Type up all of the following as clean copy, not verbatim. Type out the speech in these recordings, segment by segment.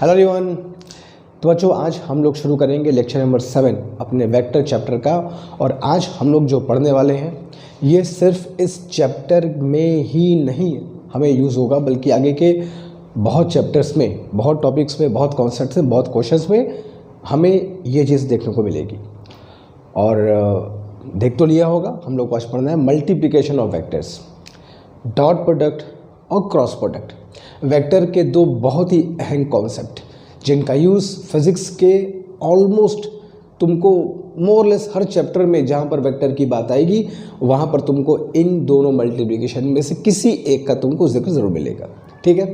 Hello everyone. तो बच्चों आज हम लोग शुरू करेंगे लेक्चर नंबर 7 अपने वेक्टर चैप्टर का। और आज हम लोग जो पढ़ने वाले हैं ये सिर्फ इस चैप्टर में ही नहीं हमें यूज़ होगा, बल्कि आगे के बहुत चैप्टर्स में, बहुत टॉपिक्स में, बहुत कॉन्सेप्ट्स में, बहुत क्वेश्चंस में हमें ये चीज़ देखने को मिलेगी। और देख तो लिया होगा, हम लोग को आज पढ़ना है multiplication of vectors, dot product और क्रॉस प्रोडक्ट। वेक्टर के दो बहुत ही अहम कॉन्सेप्ट जिनका यूज़ फिज़िक्स के ऑलमोस्ट तुमको मोरलेस हर चैप्टर में जहाँ पर वेक्टर की बात आएगी वहाँ पर तुमको इन दोनों मल्टीप्लिकेशन में से किसी एक का तुमको जिक्र ज़रूर मिलेगा। ठीक है,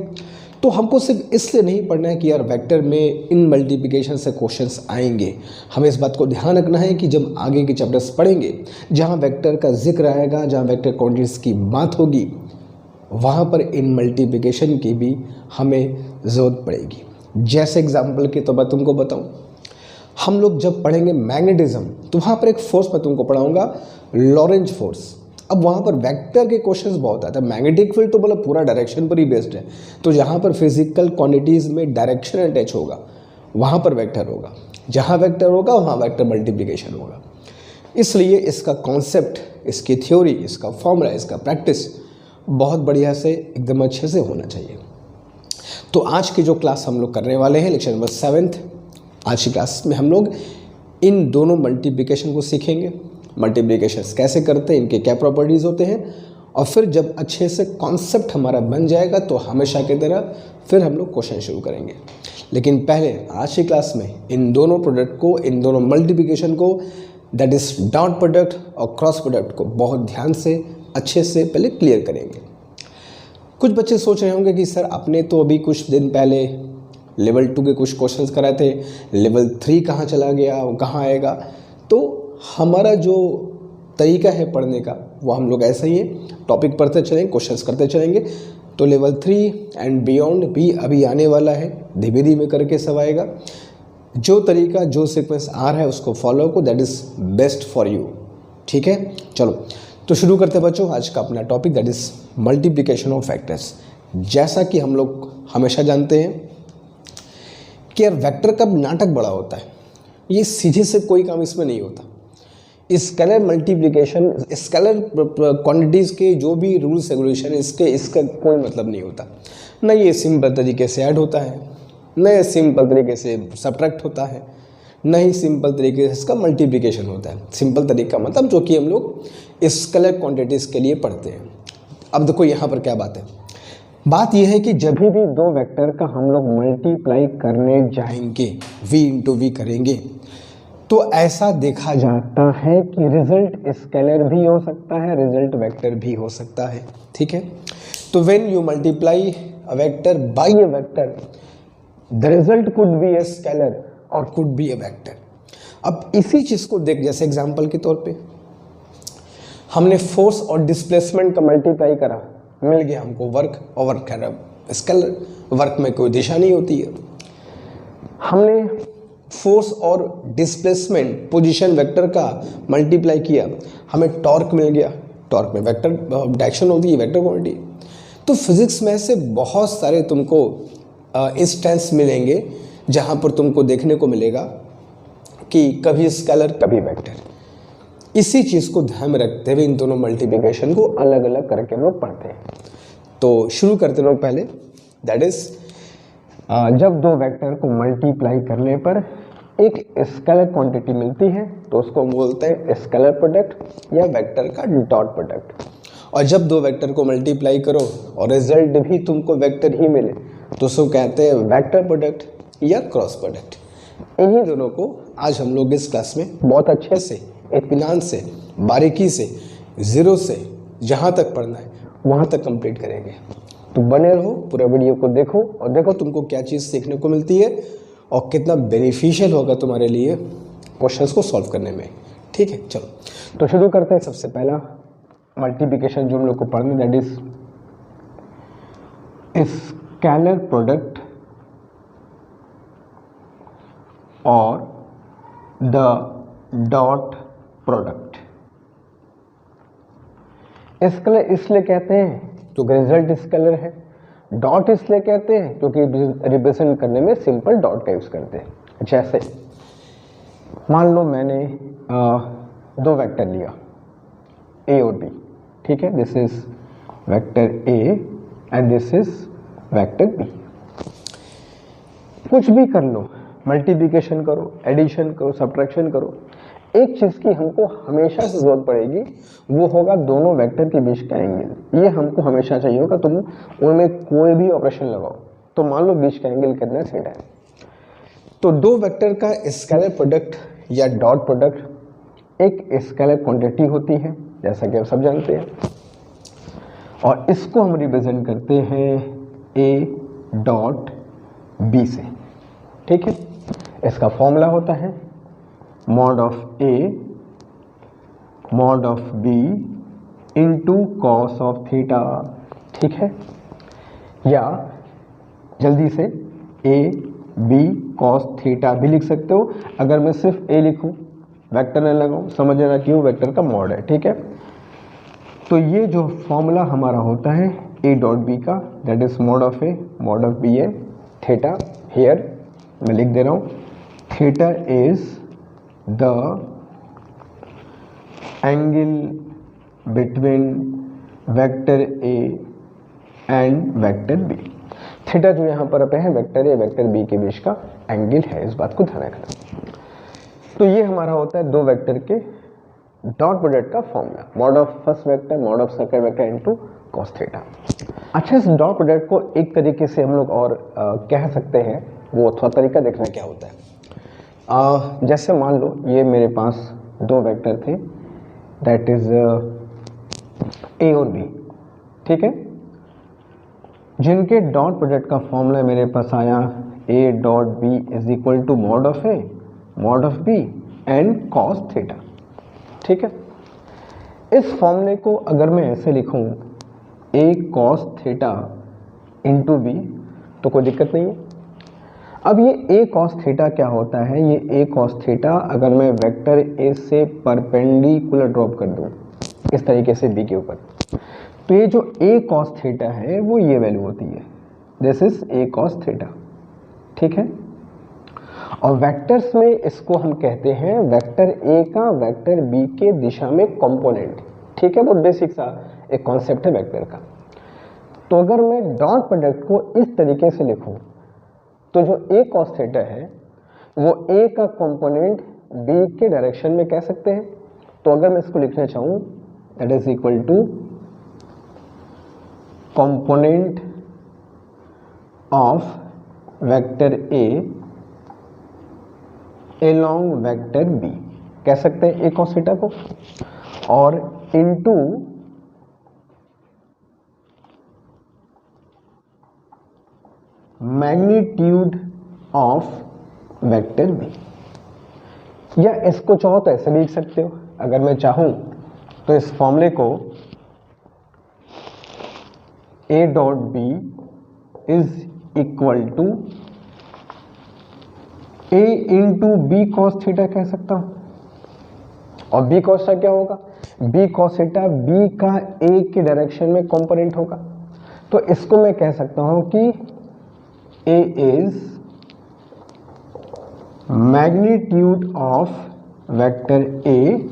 तो हमको सिर्फ इसलिए नहीं पढ़ना है कि यार वेक्टर में इन मल्टीप्लिकेशन से क्वेश्चंस आएंगे। हमें इस बात को ध्यान रखना है कि जब आगे के चैप्टर्स पढ़ेंगे जहाँ वेक्टर का जिक्र आएगा, जहाँ वेक्टर क्वांटिटीज की बात होगी, वहाँ पर इन मल्टीप्लिकेशन की भी हमें ज़रूरत पड़ेगी। जैसे एग्जाम्पल के तो मैं तुमको बताऊँ, हम लोग जब पढ़ेंगे मैग्नेटिज्म तो वहाँ पर एक फोर्स मैं तुमको पढ़ाऊँगा, लॉरेंज फोर्स। अब वहाँ पर वेक्टर के क्वेश्चंस बहुत आते हैं। मैग्नेटिक फील्ड तो मतलब पूरा डायरेक्शन पर ही बेस्ड है, तो जहाँ पर फिजिकल क्वांटिटीज़ में डायरेक्शन अटैच होगा वहाँ पर वेक्टर होगा, जहाँ वेक्टर होगा वहाँ वेक्टर मल्टीप्लिकेशन होगा। इसलिए इसका कॉन्सेप्ट, इसकी थ्योरी, इसका फॉर्मूला, इसका प्रैक्टिस बहुत बढ़िया से एकदम अच्छे से होना चाहिए। तो आज की जो क्लास हम लोग करने वाले हैं लेक्चर नंबर 7, आज की क्लास में हम लोग इन दोनों मल्टीप्लिकेशन को सीखेंगे। मल्टीप्लिकेशंस कैसे करते हैं, इनके क्या प्रॉपर्टीज़ होते हैं, और फिर जब अच्छे से कॉन्सेप्ट हमारा बन जाएगा तो हमेशा की तरह फिर हम लोग क्वेश्चन शुरू करेंगे। लेकिन पहले आज की क्लास में इन दोनों प्रोडक्ट को, इन दोनों मल्टीप्लिकेशन को, दैट इज़ डॉट प्रोडक्ट और क्रॉस प्रोडक्ट को बहुत ध्यान से अच्छे से पहले क्लियर करेंगे। कुछ बच्चे सोच रहे होंगे कि सर आपने तो अभी कुछ दिन पहले लेवल 2 के कुछ क्वेश्चंस कराए थे, लेवल 3 कहाँ चला गया, वो कहाँ आएगा। तो हमारा जो तरीका है पढ़ने का वो हम लोग ऐसा ही है, टॉपिक पढ़ते चलेंगे, क्वेश्चंस करते चलेंगे। तो लेवल 3 एंड बियॉन्ड भी अभी आने वाला है, धीरे धीरे करके सब आएगा। जो तरीका, जो सीक्वेंस आ रहा है उसको फॉलो करो, that is best for you. ठीक है, चलो तो शुरू करते हैं बच्चों आज का अपना topic, that is multiplication of factors. जैसा कि हम लोग हमेशा जानते हैं कि यार वेक्टर का नाटक बड़ा होता है, ये सीधे से कोई काम इसमें नहीं होता। स्केलर मल्टीप्लिकेशन, स्केलर क्वांटिटीज़ के जो भी रूल्स रेगुलेशन इसका कोई मतलब नहीं होता। न ये सिंपल तरीके से ऐड होता है, न ये सिंपल तरीके से सब्ट्रैक्ट होता है, न ही सिंपल तरीके से इसका मल्टीप्लिकेशन होता है। सिंपल तरीका मतलब जो कि हम लोग स्केलर क्वांटिटीज़ के लिए पढ़ते हैं। अब देखो यहाँ पर क्या बात है, बात यह है कि जब भी दो वेक्टर का हम लोग मल्टीप्लाई करने जाएंगे, v इंटू वी करेंगे, तो ऐसा देखा जाता है कि रिजल्ट स्केलर भी हो सकता है, रिजल्ट वेक्टर भी हो सकता है। ठीक है, तो when you multiply a vector by a vector, the result could be a scalar और कुड बी अ वेक्टर। अब इसी चीज़ को देख, जैसे एग्जांपल के तौर पे हमने फोर्स और डिस्प्लेसमेंट का मल्टीप्लाई करा, मिल गया हमको वर्क, और वर्क है स्केलर, वर्क में कोई दिशा नहीं होती है। हमने फोर्स और डिस्प्लेसमेंट पोजीशन वेक्टर का मल्टीप्लाई किया, हमें टॉर्क मिल गया, टॉर्क में वेक्टर डायरेक्शन होती है, वेक्टर क्वांटिटी। तो फिजिक्स में से बहुत सारे तुमको इंस्टेंस मिलेंगे जहाँ पर तुमको देखने को मिलेगा कि कभी स्केलर कभी वेक्टर। इसी चीज़ को ध्यान में रखते हुए इन दोनों मल्टीप्लिकेशन को अलग अलग करके हम लोग पढ़ते हैं। तो शुरू करते लोग पहले, दैट इज जब दो वेक्टर को मल्टीप्लाई करने पर एक स्केलर क्वांटिटी मिलती है तो उसको बोलते हैं स्केलर प्रोडक्ट या वेक्टर का डॉट प्रोडक्ट। और जब दो वेक्टर को मल्टीप्लाई करो और रिजल्ट भी तुमको वेक्टर ही मिले तो उसको कहते हैं वेक्टर प्रोडक्ट या क्रॉस प्रोडक्ट। इन्हीं दोनों को आज हम लोग इस क्लास में बहुत अच्छे से, इत्मीनान से, बारीकी से, ज़ीरो से जहाँ तक पढ़ना है वहाँ तक कंप्लीट करेंगे। तो बने रहो, पूरा वीडियो को देखो और देखो तुमको क्या चीज़ सीखने को मिलती है और कितना बेनिफिशियल होगा तुम्हारे लिए क्वेश्चंस को सॉल्व करने में। ठीक है, चलो तो शुरू करते हैं। सबसे पहला मल्टीप्लिकेशन जो हम लोग को पढ़ना, दैट इज स्केलर प्रोडक्ट और द डॉट प्रोडक्ट। स्केलर इसलिए कहते हैं तो रिजल्ट स्केलर है, डॉट इसलिए कहते हैं क्योंकि रिप्रेजेंट करने में सिंपल डॉट का यूज़ करते हैं। जैसे मान लो मैंने दो वेक्टर लिया ए और बी, ठीक है, this is vector A and this is vector B. कुछ भी कर लो, मल्टीप्लिकेशन करो, एडिशन करो, सब्ट्रैक्शन करो, एक चीज की हमको हमेशा से जरूरत पड़ेगी, वो होगा दोनों वेक्टर के बीच का एंगल। ये हमको हमेशा चाहिए होगा। तुम उनमें कोई भी ऑपरेशन लगाओ तो मान लो बीच का एंगल कितना थीटा है। तो दो वेक्टर का स्केलर प्रोडक्ट या डॉट प्रोडक्ट एक स्केलर क्वांटिटी होती है, जैसा कि आप सब जानते हैं, और इसको हम रिप्रेजेंट करते हैं ए डॉट बी से, ठीक है। इसका फॉर्मूला होता है mod of A mod of B into cos of theta, ठीक है। या जल्दी से ए बी कॉस थीटा भी लिख सकते हो। अगर मैं सिर्फ ए लिखूं, वेक्टर न लगाऊं, समझ लेना क्यों, वेक्टर का मॉड है, ठीक है। तो ये जो फॉर्मूला हमारा होता है ए डॉट बी का, that is mod of A mod of B and theta. Here मैं लिख दे रहा हूं, theta is the angle between vector A and vector B. Theta जो यहाँ पर है वेक्टर ए वेक्टर बी के बीच का एंगल है, इस बात को ध्यान रखना। तो ये हमारा होता है दो वेक्टर के डॉट प्रोडक्ट का formula, mod of first vector mod of second vector into cos theta. अच्छा, इस डॉट प्रोडक्ट को एक तरीके से हम लोग और कह सकते हैं, वो थोड़ा तरीका देखना क्या होता है। जैसे मान लो ये मेरे पास दो वेक्टर थे, दैट इज ए और बी, ठीक है, जिनके डॉट प्रोडक्ट का फॉर्मूला मेरे पास आया A dot B is equal to mod of A mod of B and cos theta, ठीक है। इस फॉर्मूले को अगर मैं ऐसे लिखूं A cos theta into B तो कोई दिक्कत नहीं है। अब ये ए कॉस थीटा क्या होता है, ये ए कॉस थीटा अगर मैं वेक्टर ए से परपेंडिकुलर ड्रॉप कर दूं इस तरीके से बी के ऊपर, तो ये जो ए कॉस थीटा है वो ये वैल्यू होती है, this is A cos theta, ठीक है। और वेक्टर्स में इसको हम कहते हैं वेक्टर ए का वेक्टर बी के दिशा में कंपोनेंट, ठीक है। बहुत बेसिक सा एक कॉन्सेप्ट है वेक्टर का। तो अगर मैं डॉट प्रोडक्ट को इस तरीके से लिखूं तो जो ए कॉस थीटा है वो ए का कंपोनेंट बी के डायरेक्शन में कह सकते हैं। तो अगर मैं इसको लिखना चाहूं that is equal to component of vector A along vector B कह सकते हैं ए कॉस थीटा को, और into magnitude of vector B. या इसको चाहो तो ऐसे भी लिख सकते हो, अगर मैं चाहूं तो इस फॉर्मूले को A dot B is equal to A into B cos theta कह सकता हूं। और बी कॉस थीटा क्या होगा, बी कॉस थीटा बी का ए के डायरेक्शन में कंपोनेंट होगा। तो इसको मैं कह सकता हूं कि A is magnitude of vector A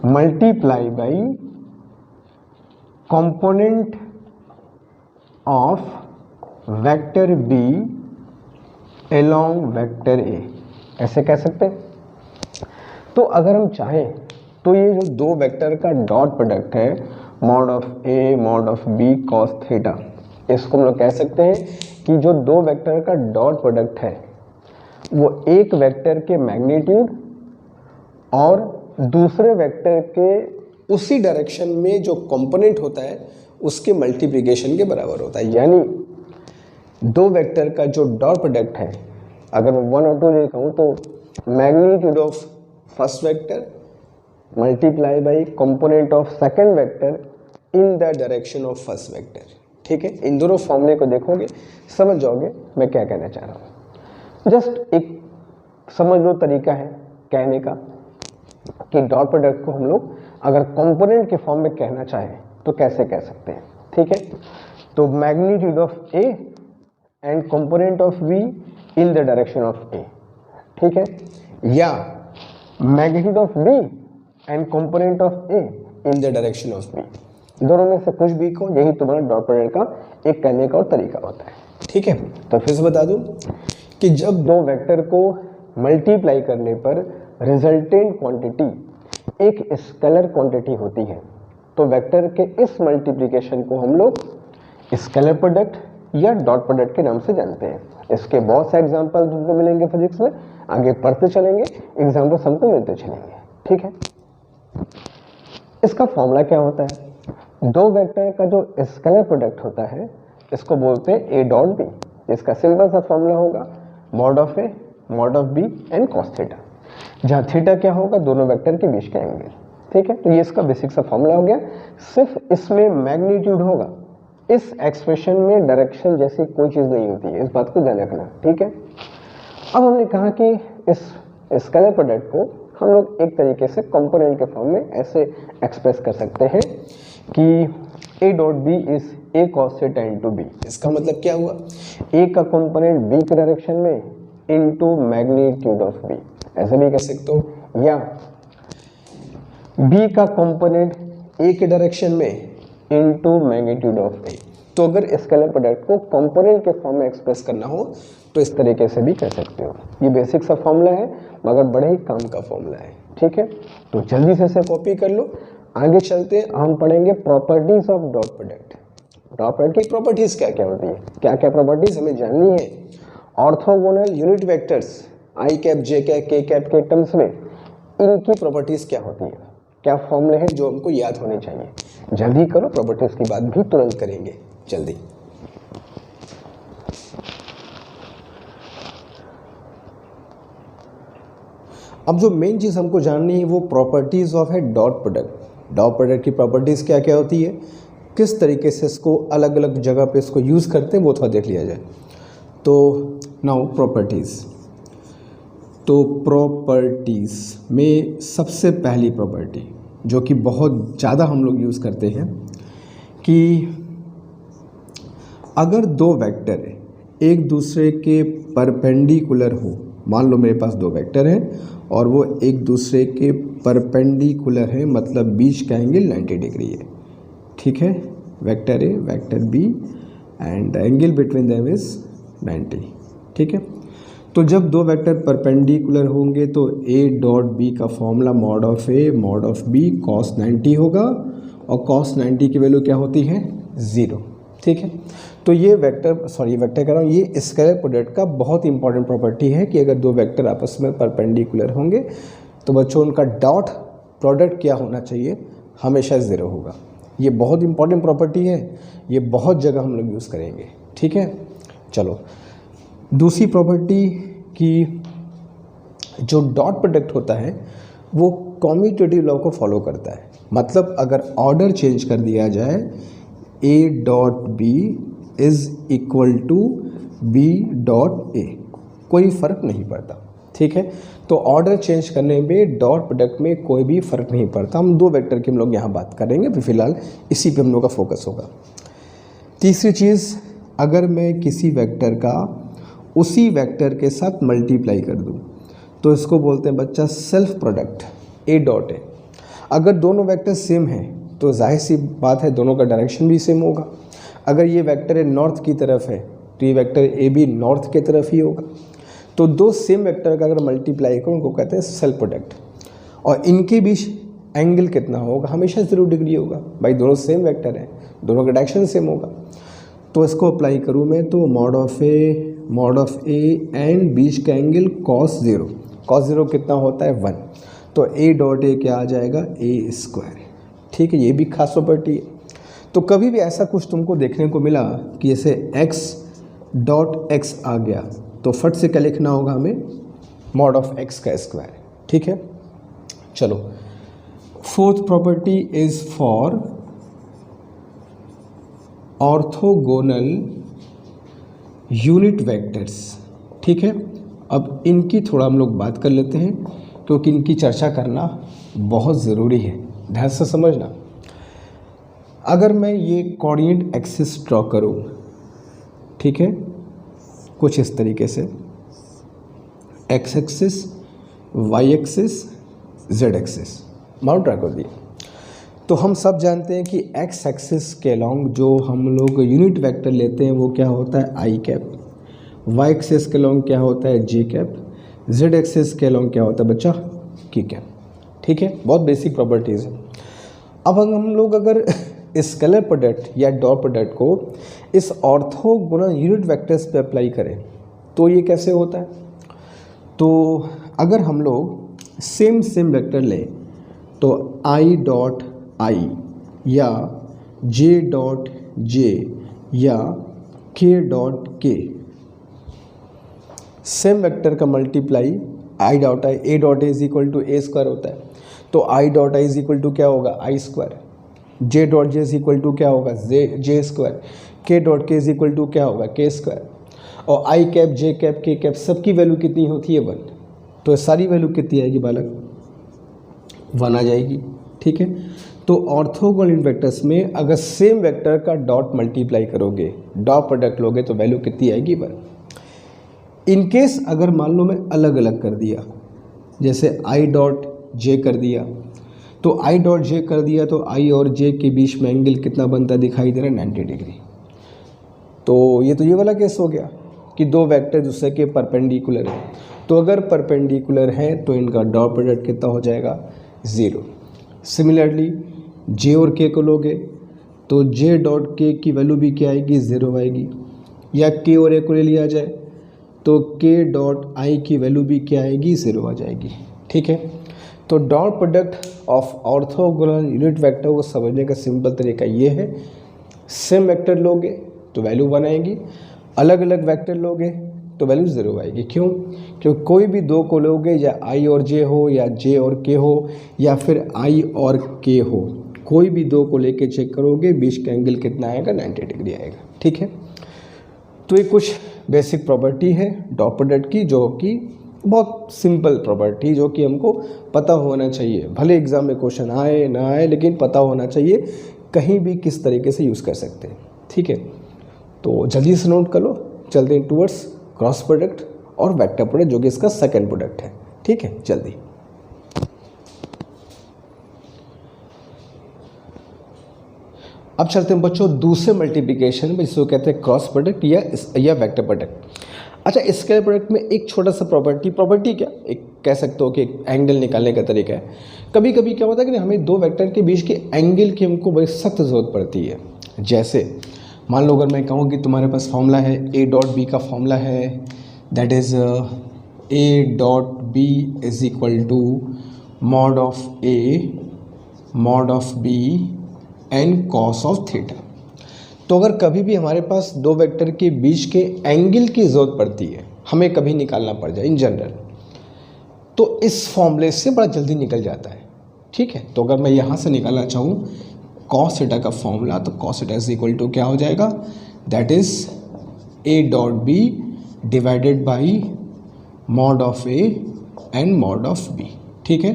multiply by component of vector B along vector A, ऐसे कह सकते हैं। तो अगर हम चाहें तो ये जो दो वेक्टर का डॉट प्रोडक्ट है mod of A mod of B cos theta, इसको हम लोग कह सकते हैं कि जो दो वेक्टर का डॉट प्रोडक्ट है वो एक वेक्टर के मैग्नीट्यूड और दूसरे वेक्टर के उसी डायरेक्शन में जो कंपोनेंट होता है उसके मल्टीप्लिकेशन के बराबर होता है। यानी दो वेक्टर का जो डॉट प्रोडक्ट है, अगर मैं 1 और 2 लिखूं तो magnitude of first vector multiply by component of second vector in the direction of first vector, ठीक है। इन दोनों फॉर्मूले को देखोगे समझ जाओगे मैं क्या कहना चाह रहा हूँ। जस्ट एक समझ लो तरीका है कहने का कि डॉट प्रोडक्ट को हम लोग अगर कंपोनेंट के फॉर्म में कहना चाहें तो कैसे कह सकते हैं, ठीक है। तो magnitude of A and component of B in the direction of A, ठीक है, या magnitude of B and component of A in the direction of B, दोनों में से कुछ भी को, यही तुम्हारा डॉट प्रोडक्ट का एक करने का और तरीका होता है, ठीक है। तो फिर से बता दूं कि जब दो वेक्टर को मल्टीप्लाई करने पर रिजल्टेंट क्वांटिटी एक स्केलर क्वांटिटी होती है, तो वेक्टर के इस मल्टीप्लिकेशन को हम लोग स्केलर प्रोडक्ट या डॉट प्रोडक्ट के नाम से जानते हैं। इसके बहुत से एग्जाम्पल तुमको मिलेंगे फिजिक्स में, आगे पढ़ते चलेंगे, एग्जाम्पल हमको मिलते चलेंगे, ठीक है। इसका फॉर्मूला क्या होता है? दो वेक्टर का जो स्केलर प्रोडक्ट होता है इसको बोलते हैं ए डॉट बी। इसका सिंपल सा फॉर्मूला होगा mod of A mod of B and cos theta, जहाँ थीटा क्या होगा? दोनों वेक्टर के बीच का एंगल, ठीक है। तो ये इसका बेसिक सा फॉर्मूला हो गया। सिर्फ इसमें मैग्नीट्यूड होगा, इस एक्सप्रेशन में डायरेक्शन जैसी कोई चीज़ नहीं होती है, इस बात को ध्यान रखना, ठीक है। अब हमने कहा कि इस स्केलर प्रोडक्ट को हम लोग एक तरीके से कंपोनेंट के फॉर्म में ऐसे एक्सप्रेस कर सकते हैं कि A dot B is A cos theta into B. इसका मतलब क्या हुआ? ए का कंपोनेंट बी के डायरेक्शन में इनटू मैग्नीट्यूड ऑफ बी, ऐसे भी कह सकते हो, या बी का कंपोनेंट ए के डायरेक्शन में इनटू मैग्नीट्यूड ऑफ ए। तो अगर स्केलर प्रोडक्ट को कंपोनेंट के फॉर्म में एक्सप्रेस करना हो तो इस तरीके से भी कर सकते हो। ये बेसिक सा फॉर्मूला है मगर बड़े ही काम का फॉर्मूला है, ठीक है। तो जल्दी से इसे कॉपी कर लो। आगे चलते हम पढ़ेंगे properties of dot product. Dot product की प्रॉपर्टीज क्या क्या होती है, क्या क्या प्रॉपर्टीज हमें जाननी है। ऑर्थोगोनल यूनिट वेक्टर्स आई cap J cap K cap के टर्म्स में इनकी प्रॉपर्टीज क्या होती है, क्या फॉर्मूले हैं जो हमको याद होने चाहिए। जल्दी करो, प्रॉपर्टीज की बात भी तुरंत करेंगे, जल्दी। अब जो मेन चीज़ हमको जाननी है वो प्रॉपर्टीज़ ऑफ है डॉट प्रोडक्ट। डॉट प्रोडक्ट की प्रॉपर्टीज़ क्या क्या होती है, किस तरीके से इसको अलग अलग जगह पे इसको यूज़ करते हैं वो थोड़ा देख लिया जाए। तो नाउ प्रॉपर्टीज़, तो प्रॉपर्टीज़ में सबसे पहली प्रॉपर्टी जो कि बहुत ज़्यादा हम लोग यूज़ करते हैं कि अगर दो वेक्टर एक दूसरे के परपेंडिकुलर हो, मान लो मेरे पास दो वेक्टर हैं और वो एक दूसरे के परपेंडिकुलर है, मतलब बीच का एंगल 90 डिग्री है, ठीक है। Vector A vector B and the angle between them is 90, ठीक है। तो जब दो वेक्टर परपेंडिकुलर होंगे तो ए डॉट बी का formula mod of A mod of B cos 90 होगा, और कॉस 90 की वैल्यू क्या होती है? 0, ठीक है। तो ये वेक्टर कह रहा हूँ, ये स्केलर प्रोडक्ट का बहुत इंपॉर्टेंट प्रॉपर्टी है कि अगर दो वेक्टर आपस में परपेंडिकुलर होंगे तो बच्चों उनका डॉट प्रोडक्ट क्या होना चाहिए? हमेशा 0 होगा। ये बहुत इंपॉर्टेंट प्रॉपर्टी है, ये बहुत जगह हम लोग यूज़ करेंगे, ठीक है। चलो दूसरी प्रॉपर्टी की जो डॉट प्रोडक्ट होता है वो कॉम्यूटेटिव लॉ को फॉलो करता है। मतलब अगर ऑर्डर चेंज कर दिया जाए A dot B is equal to B dot A, कोई फ़र्क नहीं पड़ता, ठीक है। तो ऑर्डर चेंज करने में डॉट प्रोडक्ट में कोई भी फ़र्क नहीं पड़ता। हम दो वेक्टर की हम लोग यहाँ बात करेंगे, फिर फिलहाल इसी पे हम लोग का फोकस होगा। तीसरी चीज़, अगर मैं किसी वेक्टर का उसी वेक्टर के साथ मल्टीप्लाई कर दूँ तो इसको बोलते हैं बच्चा सेल्फ प्रोडक्ट ए डॉट ए। अगर दोनों वेक्टर सेम हैं तो जाहिर सी बात है दोनों का डायरेक्शन भी सेम होगा। अगर ये वेक्टर ए नॉर्थ की तरफ है तो ये वेक्टर ए भी नॉर्थ की तरफ ही होगा। तो दो सेम वेक्टर का अगर मल्टीप्लाई करो उनको कहते हैं सेल्फ प्रोडक्ट, और इनके बीच एंगल कितना होगा? हमेशा 0 डिग्री होगा। भाई दोनों सेम वेक्टर हैं, दोनों का डायरेक्शन सेम होगा। तो इसको अप्लाई करूँ मैं तो मॉड ऑफ ए एंड बीच का एंगल कॉस 0। कॉस 0 कितना होता है? 1। तो ए डॉट ए क्या आ जाएगा? ए स्क्वायर, ठीक है। ये भी खास प्रॉपर्टी है। तो कभी भी ऐसा कुछ तुमको देखने को मिला कि जैसे एक्स डॉट एक्स आ गया तो फट से क्या लिखना होगा हमें? मॉड ऑफ एक्स का स्क्वायर, ठीक है। चलो fourth property is for orthogonal unit vectors, ठीक है। अब इनकी थोड़ा हम लोग बात कर लेते हैं क्योंकि इनकी चर्चा करना बहुत ज़रूरी है, ध्यान से समझना। अगर मैं ये कोऑर्डिनेट एक्सिस ड्रॉ करूँ, ठीक है, कुछ इस तरीके से, x axis, y axis, z axis माउंट ड्रॉ कर दिया, तो हम सब जानते हैं कि एक्स एक्सिस के अलॉन्ग जो हम लोग यूनिट वेक्टर लेते हैं वो क्या होता है आई कैप, वाई एक्सिस के अलॉन्ग क्या होता है जे कैप, जेड एक्सिस के अलॉन्ग क्या होता है बच्चा की कैप। ठीक है, बहुत बेसिक प्रॉपर्टीज़ है। अब हम लोग अगर स्केलर प्रोडक्ट या डॉट प्रोडक्ट को इस ऑर्थोगोनल यूनिट वेक्टर्स पे अप्लाई करें तो ये कैसे होता है? तो अगर हम लोग सेम वेक्टर लें तो आई डॉट आई या जे डॉट जे या K dot K, same vector का multiply I dot I, A dot A is equal to A square होता है, तो I dot I is equal to क्या होगा I square, J dot J is equal to क्या होगा J square, K dot K is equal to क्या होगा K square, और I cap J cap K cap सबकी वैल्यू कितनी होती है 1, तो सारी वैल्यू कितनी आएगी बालक 1 आ जाएगी। ठीक है, तो ऑर्थोगोनल यूनिट वेक्टर्स में अगर सेम वेक्टर का डॉट मल्टीप्लाई करोगे, डॉट प्रोडक्ट लोगे तो वैल्यू कितनी आएगी 1। इन केस अगर मान लो मैं अलग अलग कर दिया, जैसे आई डॉट जे कर दिया, तो आई डॉट जे कर दिया तो आई और जे के बीच में एंगल कितना बनता दिखाई दे रहा है 90 डिग्री। तो ये वाला केस हो गया कि दो वेक्टर दूसरे के परपेंडिकुलर है, तो अगर परपेंडिकुलर है तो इनका डॉट प्रोडक्ट कितना हो जाएगा 0। सिमिलरली जे और के को लोगे तो जे डॉट के की वैल्यू भी क्या आएगी 0 आएगी, या के और ए को ले लिया जाए तो के डॉट आई की वैल्यू भी क्या आएगी 0 आ जाएगी। ठीक है, तो dot product of orthogonal unit vector को समझने का सिंपल तरीका ये है, सेम वेक्टर लोगे तो वैल्यू 1 आएगी, अलग अलग वेक्टर लोगे तो वैल्यू 0 आएगी। क्यों? क्योंकि कोई भी दो को लोगे, या आई और जे हो या जे और के हो या फिर आई और के हो, कोई भी दो को लेके चेक करोगे बीच का एंगल कितना आएगा 90 डिग्री आएगा। ठीक है, तो ये कुछ बेसिक प्रॉपर्टी है डॉट प्रोडक्ट की, जो कि बहुत सिंपल प्रॉपर्टी, जो कि हमको पता होना चाहिए, भले एग्जाम में क्वेश्चन आए ना आए लेकिन पता होना चाहिए कहीं भी किस तरीके से यूज़ कर सकते हैं। ठीक है, तो जल्दी से नोट कर लो, चलते हैं टूवर्ड्स क्रॉस प्रोडक्ट और वेक्टर प्रोडक्ट, जो कि इसका सेकंड प्रोडक्ट है। ठीक है, जल्दी। अब चलते हैं बच्चों दूसरे मल्टीप्लिकेशन में, जिसको कहते हैं क्रॉस प्रोडक्ट या वेक्टर प्रोडक्ट। अच्छा, स्केलर प्रोडक्ट में एक छोटा सा प्रॉपर्टी क्या, एक कह सकते हो कि एक एंगल निकालने का तरीका है। कभी कभी क्या होता है कि हमें दो वेक्टर के बीच के एंगल की हमको बड़ी सख्त ज़रूरत पड़ती है। जैसे मान लो अगर मैं कहूँ कि तुम्हारे पास फॉर्मूला है ए डॉट बी का फॉर्मूला है, that is A dot B is equal to mod of A mod of B and cos of theta. तो अगर कभी भी हमारे पास दो वेक्टर के बीच के एंगल की ज़रूरत पड़ती है, हमें कभी निकालना पड़ जाए इन जनरल, तो इस फॉर्मूले से बड़ा जल्दी निकल जाता है। ठीक है, तो अगर मैं यहाँ से निकालना चाहूँ कॉस थीटा का फॉर्मूला, तो cos theta is equal to क्या हो जाएगा, that is A dot B divided by mod of A and mod of B. ठीक है,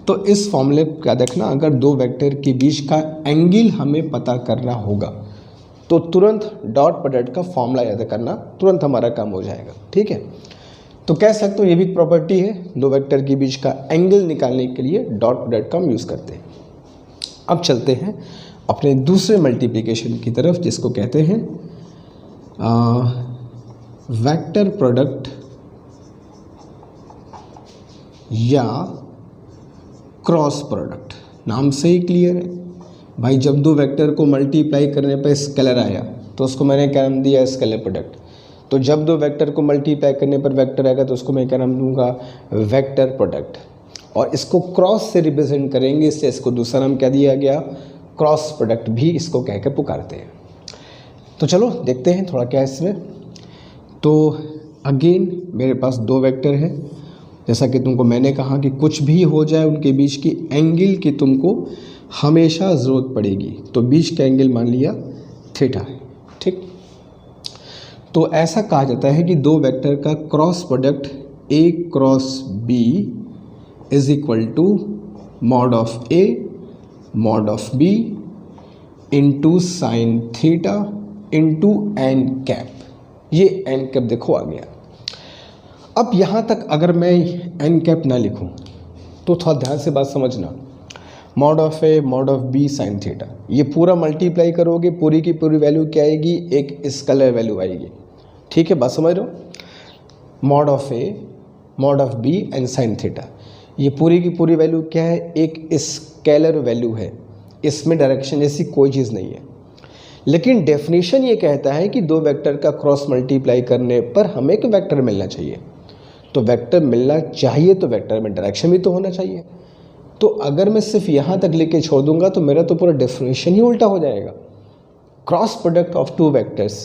तो इस फॉर्मूले को क्या देखना, अगर दो वेक्टर के बीच का एंगल हमें पता करना होगा तो तुरंत डॉट प्रोडक्ट का फॉर्मूला याद करना, तुरंत हमारा काम हो जाएगा। ठीक है, तो कह सकते हो ये भी प्रॉपर्टी है, दो वेक्टर के बीच का एंगल निकालने के लिए डॉट प्रोडक्ट का हम यूज़ करते हैं। अब चलते हैं अपने दूसरे मल्टीप्लिकेशन की तरफ, जिसको कहते हैं वेक्टर प्रोडक्ट या क्रॉस प्रोडक्ट। नाम से ही क्लियर है भाई, जब दो वेक्टर को मल्टीप्लाई करने पर स्केलर आया तो उसको मैंने क्या नाम दिया, स्केलर प्रोडक्ट। तो जब दो वेक्टर को मल्टीप्लाई करने पर वेक्टर आएगा तो उसको मैं क्या नाम दूंगा, वेक्टर प्रोडक्ट। और इसको क्रॉस से रिप्रेजेंट करेंगे, इससे इसको दूसरा नाम क्या दिया गया, क्रॉस प्रोडक्ट भी इसको कहकर पुकारते हैं। तो चलो देखते हैं थोड़ा क्या है इसमें। तो अगेन मेरे पास दो वेक्टर है, जैसा कि तुमको मैंने कहा कि कुछ भी हो जाए उनके बीच की एंगल की तुमको हमेशा ज़रूरत पड़ेगी, तो बीच का एंगल मान लिया थीटा है। ठीक, तो ऐसा कहा जाता है कि दो वेक्टर का cross product A cross B is equal to mod of A mod of B into sine theta into n cap. ये एन कैप देखो आ गया। अब यहाँ तक अगर मैं एन कैप ना लिखूँ तो थोड़ा ध्यान से बात समझना। Mod of A mod of B sine theta, ये पूरा मल्टीप्लाई करोगे, पूरी की पूरी वैल्यू क्या आएगी, एक स्केलर वैल्यू आएगी। ठीक है, बात समझ रहे हो। Mod of A mod of B and sine theta, ये पूरी की पूरी वैल्यू क्या है, एक स्केलर वैल्यू है। इसमें डायरेक्शन जैसी कोई चीज़ नहीं है। लेकिन डेफिनेशन ये कहता है कि दो वेक्टर का क्रॉस मल्टीप्लाई करने पर हमें एक वेक्टर मिलना चाहिए। तो वेक्टर मिलना चाहिए तो वेक्टर में डायरेक्शन भी तो होना चाहिए। तो अगर मैं सिर्फ यहाँ तक लिख के छोड़ दूंगा तो मेरा तो पूरा डेफिनेशन ही उल्टा हो जाएगा। Cross product of two vectors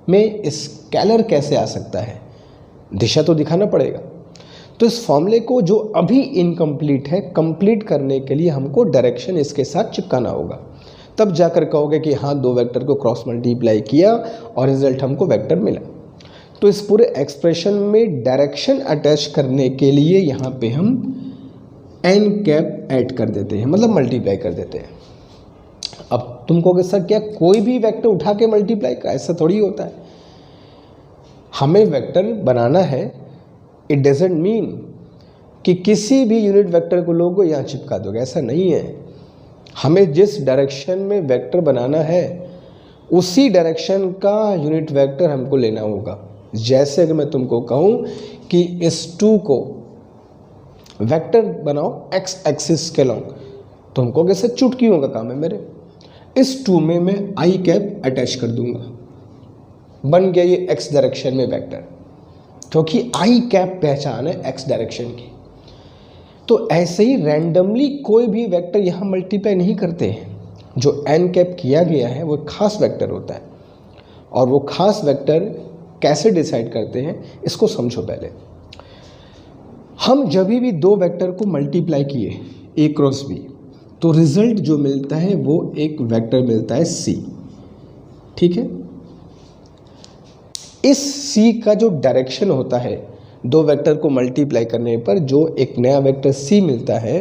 में स्केलर कैसे आ सकता है, दिशा तो दिखाना पड़ेगा। तो इस फॉर्मूले को जो अभी इनकम्प्लीट है, कंप्लीट करने के लिए हमको डायरेक्शन इसके साथ चिपकाना होगा। तब जाकर कहोगे कि हाँ, दो वेक्टर को क्रॉस मल्टीप्लाई किया और रिजल्ट हमको वेक्टर मिला। तो इस पूरे एक्सप्रेशन में डायरेक्शन अटैच करने के लिए यहाँ पे हम एन कैप ऐड कर देते हैं, मतलब मल्टीप्लाई कर देते हैं। अब तुम कहोगे सर क्या कोई भी वेक्टर उठा के मल्टीप्लाई का, ऐसा थोड़ी होता है। हमें वेक्टर बनाना है, इट डजेंट मीन कि किसी भी यूनिट वेक्टर को लोगों यहाँ चिपका दोगे, ऐसा नहीं है। हमें जिस डायरेक्शन में वेक्टर बनाना है उसी डायरेक्शन का यूनिट वेक्टर हमको लेना होगा। जैसे अगर मैं तुमको कहूँ कि इस 2 को वेक्टर बनाओ एक्स एक्सिस के लॉन्ग, तुम कहोगे सर चुटकियों का काम है मेरे। इस 2 में मैं आई कैप अटैच कर दूंगा, बन गया ये एक्स डायरेक्शन में वेक्टर, क्योंकि आई कैप पहचान है एक्स डायरेक्शन की। तो ऐसे ही रैंडमली कोई भी वेक्टर यहाँ मल्टीप्लाई नहीं करते हैं। जो एन कैप किया गया है वो खास वेक्टर होता है, और वो खास वेक्टर कैसे डिसाइड करते हैं इसको समझो पहले। हम जब भी दो वेक्टर को मल्टीप्लाई किए ए क्रॉस बी, तो रिजल्ट जो मिलता है वो एक वेक्टर मिलता है सी। ठीक है, इस सी का जो डायरेक्शन होता है दो वेक्टर को मल्टीप्लाई करने पर जो एक नया वेक्टर सी मिलता है,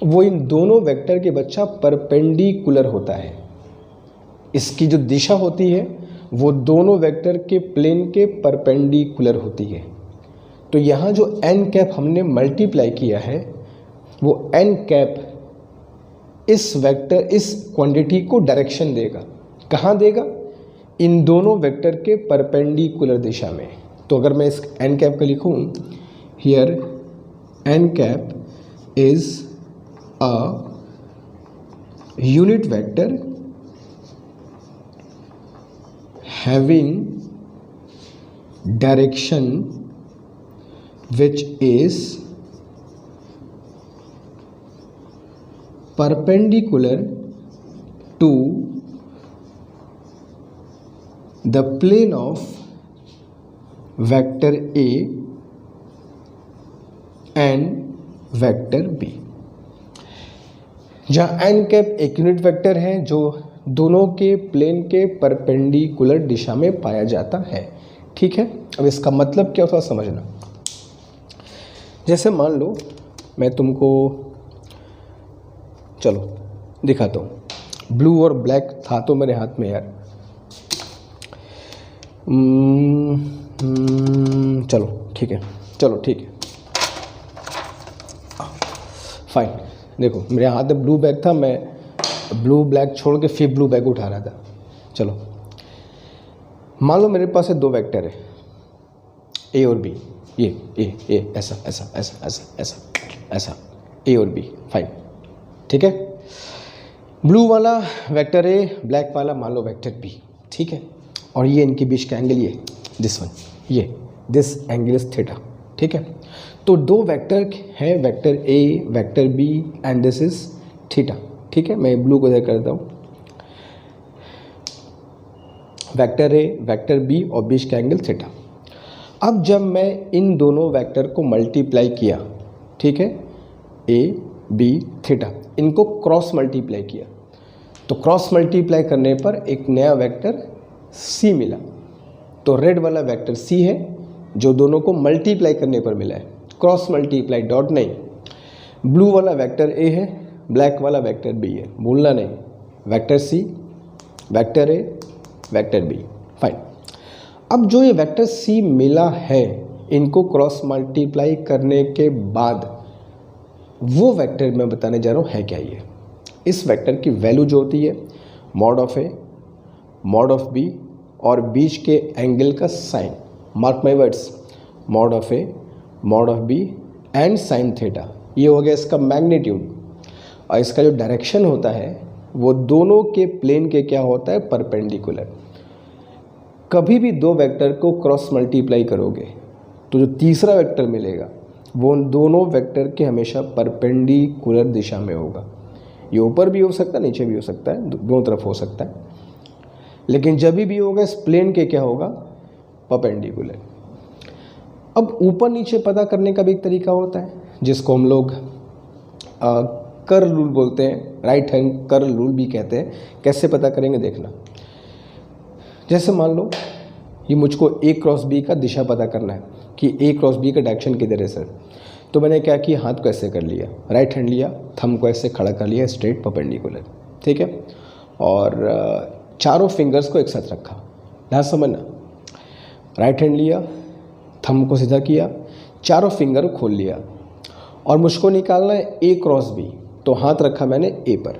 वो इन दोनों वेक्टर के बच्चा परपेंडिकुलर होता है। इसकी जो दिशा होती है वो दोनों वेक्टर के प्लेन के परपेंडिकुलर होती है। तो यहाँ जो एन कैप हमने मल्टीप्लाई किया है वो एन कैप इस वेक्टर, इस क्वांटिटी को डायरेक्शन देगा। कहाँ देगा? इन दोनों वेक्टर के परपेंडिकुलर दिशा में। तो अगर मैं इस एन कैप को लिखूँ, here n cap is a unit vector having direction which is perpendicular to the plane of vector A and vector B। जहाँ एन कैप एक यूनिट वेक्टर है जो दोनों के प्लेन के परपेंडिकुलर दिशा में पाया जाता है। ठीक है, अब इसका मतलब क्या होता है समझना। जैसे मान लो मैं तुमको, चलो दिखाता हूँ। ब्लू और ब्लैक था तो मेरे हाथ में यार। चलो ठीक है, चलो ठीक है, फाइन। देखो मेरे हाथ में ब्लू बैग था, मैं ब्लू ब्लैक छोड़ के फिर ब्लू बैग उठा रहा था। चलो मान लो मेरे पास है दो वेक्टर है ए और बी, ये ए ऐसा ऐसा ऐसा ऐसा ऐसा ऐसा, ए और बी, फाइन। ठीक है, ब्लू वाला वेक्टर ए, ब्लैक वाला मान लो वेक्टर बी। ठीक है, और ये इनके बीच का एंगल ये दिस वन, ये दिस एंगल इज थीटा। ठीक है, तो दो वेक्टर हैं, vector A vector B and this is theta. ठीक है, मैं ब्लू को इधर करता हूँ, वेक्टर ए वेक्टर बी और बीच का एंगल थीटा। अब जब मैं इन दोनों वेक्टर को मल्टीप्लाई किया, ठीक है, ए बी थीटा, इनको क्रॉस मल्टीप्लाई किया, तो क्रॉस मल्टीप्लाई करने पर एक नया वेक्टर सी मिला। तो रेड वाला वेक्टर सी है जो दोनों को मल्टीप्लाई करने पर मिला है, क्रॉस मल्टीप्लाई डॉट नहीं। ब्लू वाला वेक्टर ए है, ब्लैक वाला वेक्टर बी है, भूलना नहीं। Vector C vector A vector B, fine. अब जो ये वेक्टर सी मिला है, इनको क्रॉस मल्टीप्लाई करने के बाद वो वेक्टर मैं बताने जा रहा हूँ है क्या ये। इस वेक्टर की वैल्यू जो होती है mod of A mod of B और बीच के एंगल का sine, mark my words, mod of A mod of B and sine theta, ये हो गया इसका मैग्नीट्यूड। और इसका जो डायरेक्शन होता है वो दोनों के प्लेन के क्या होता है, परपेंडिकुलर। कभी भी दो वेक्टर को क्रॉस मल्टीप्लाई करोगे तो जो तीसरा वेक्टर मिलेगा वो उन दोनों वेक्टर के हमेशा परपेंडिकुलर दिशा में होगा। ये ऊपर भी हो सकता है, नीचे भी हो सकता है, दोनों तरफ हो सकता है, लेकिन जब भी होगा इस प्लेन के क्या होगा, परपेंडिकुलर। अब ऊपर नीचे पता करने का भी एक तरीका होता है जिसको हम लोग कर्ल रूल बोलते हैं, राइट हैंड कर्ल रूल भी कहते हैं। कैसे पता करेंगे देखना। जैसे मान लो ये मुझको ए क्रॉस बी का दिशा पता करना है कि ए क्रॉस बी का डायरेक्शन किधर है सर। तो मैंने क्या किया, हाथ को ऐसे कर लिया, राइट हैंड लिया, थंब को ऐसे खड़ा कर लिया स्ट्रेट परपेंडिकुलर, ठीक है, और चारों फिंगर्स को एक साथ रखा। ध्यान समझना, राइट हैंड लिया, थंब को सीधा किया, चारों फिंगर को खोल लिया और मुझको निकालना है ए क्रॉस बी। तो हाथ रखा मैंने ए पर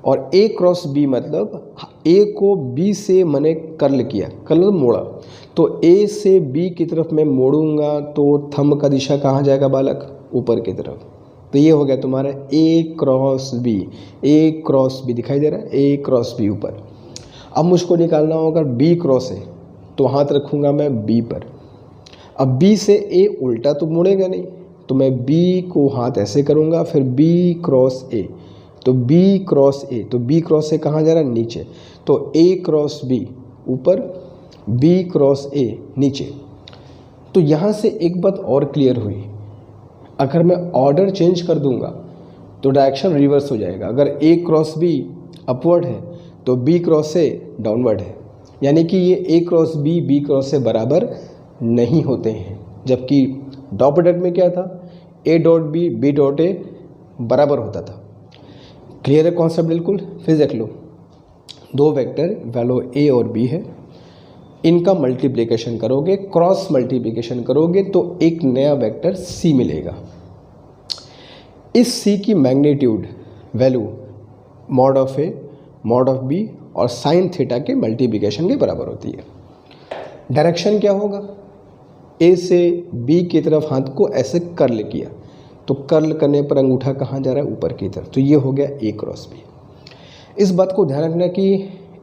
और ए क्रॉस बी मतलब ए को बी से मैंने कर्ल किया, कर्ल मोड़ा। तो ए से बी की तरफ मैं मोड़ूंगा तो थंब का दिशा कहाँ जाएगा बालक, ऊपर की तरफ। तो ये हो गया तुम्हारा ए क्रॉस बी, ए क्रॉस बी दिखाई दे रहा है, ए क्रॉस बी ऊपर। अब मुझको निकालना होगा बी क्रॉस ए, तो हाथ रखूँगा मैं बी पर। अब बी से ए उल्टा तो मुड़ेगा नहीं, तो मैं बी को हाथ ऐसे करूँगा, फिर बी क्रॉस ए, तो बी क्रॉस ए, तो बी क्रॉस ए कहाँ जा रहा है, नीचे। तो ए क्रॉस बी ऊपर, बी क्रॉस ए नीचे। तो यहाँ से एक बात और क्लियर हुई, अगर मैं ऑर्डर चेंज कर दूंगा तो डायरेक्शन रिवर्स हो जाएगा। अगर ए क्रॉस बी अपवर्ड है तो बी क्रॉस ए डाउनवर्ड है, यानी कि ये ए क्रॉस बी क्रॉस ए बराबर नहीं होते हैं। जबकि डॉट प्रोडक्ट में क्या था, A dot B dot A बराबर होता था। क्लियर है कॉन्सेप्ट बिल्कुल। फिर देख लो, दो वेक्टर वैल्यू ए और बी है, इनका मल्टीप्लिकेशन करोगे, क्रॉस मल्टीप्लिकेशन करोगे तो एक नया वेक्टर सी मिलेगा। इस सी की magnitude value mod of A mod of B और साइन थीटा के मल्टीप्लिकेशन के बराबर होती है। डायरेक्शन क्या होगा, ए से बी की तरफ हाथ को ऐसे कर्ल किया, तो कर्ल करने पर अंगूठा कहाँ जा रहा है, ऊपर की तरफ। तो ये हो गया ए क्रॉस बी। इस बात को ध्यान रखना कि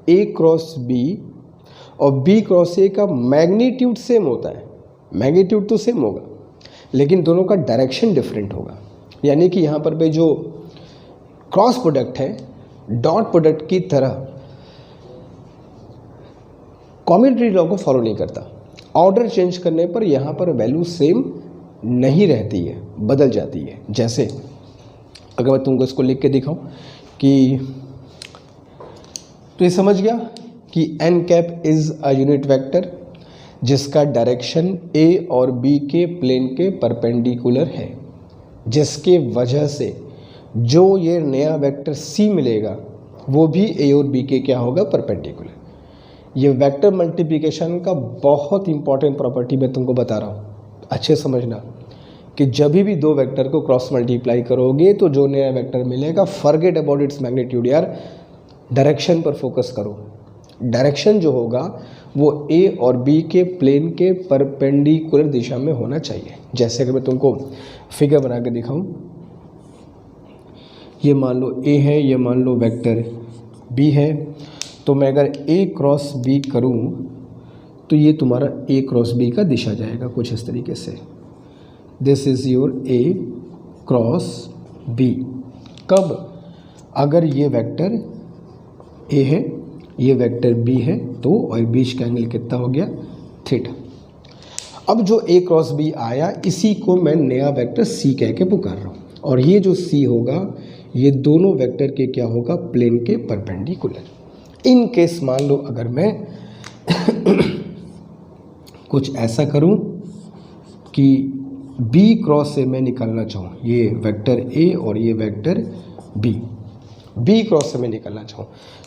ए क्रॉस बी और बी क्रॉस ए का मैग्नीट्यूड सेम होता है, मैग्नीट्यूड तो सेम होगा लेकिन दोनों का डायरेक्शन डिफरेंट होगा। यानी कि यहाँ पर जो क्रॉस प्रोडक्ट है डॉट प्रोडक्ट की तरह कॉम्यूटेटिव लॉ को फॉलो नहीं करता। ऑर्डर चेंज करने पर यहाँ पर वैल्यू सेम नहीं रहती है, बदल जाती है। जैसे अगर मैं तुमको इसको लिख के दिखाऊं कि, तो ये समझ गया कि n cap is a unit vector जिसका डायरेक्शन ए और बी के प्लेन के परपेंडिकुलर है, जिसके वजह से जो ये नया वेक्टर सी मिलेगा वो भी ए और बी के क्या होगा, परपेंडिकुलर। ये वेक्टर मल्टीप्लिकेशन का बहुत इंपॉर्टेंट प्रॉपर्टी मैं तुमको बता रहा हूँ, अच्छे समझना कि जब भी दो वेक्टर को क्रॉस मल्टीप्लाई करोगे तो जो नया वेक्टर मिलेगा, फॉरगेट अबाउट इट्स मैग्नीट्यूड यार, डायरेक्शन पर फोकस करो। डायरेक्शन जो होगा वो ए और बी के प्लेन के परपेंडिकुलर दिशा में होना चाहिए। जैसे अगर मैं तुमको फिगर बना के दिखाऊं, ये मान लो ए है, ये मान लो वेक्टर बी है, तो मैं अगर ए क्रॉस बी करूं तो ये तुम्हारा ए क्रॉस बी का दिशा जाएगा कुछ इस तरीके से। This is your A cross B. कब, अगर ये वेक्टर ए है, ये वेक्टर बी है, तो और बीच का एंगल कितना हो गया, थीटा। अब जो ए क्रॉस बी आया इसी को मैं नया वेक्टर सी कह के पुकार रहा हूँ, और ये जो सी होगा ये दोनों वेक्टर के क्या होगा, प्लेन के परपेंडिकुलर। इन केस मान लो अगर मैं कुछ ऐसा करूं कि बी क्रॉस से मैं निकालना चाहूँ, ये वेक्टर ए और ये वेक्टर बी, बी क्रॉस से मैं निकालना चाहूँ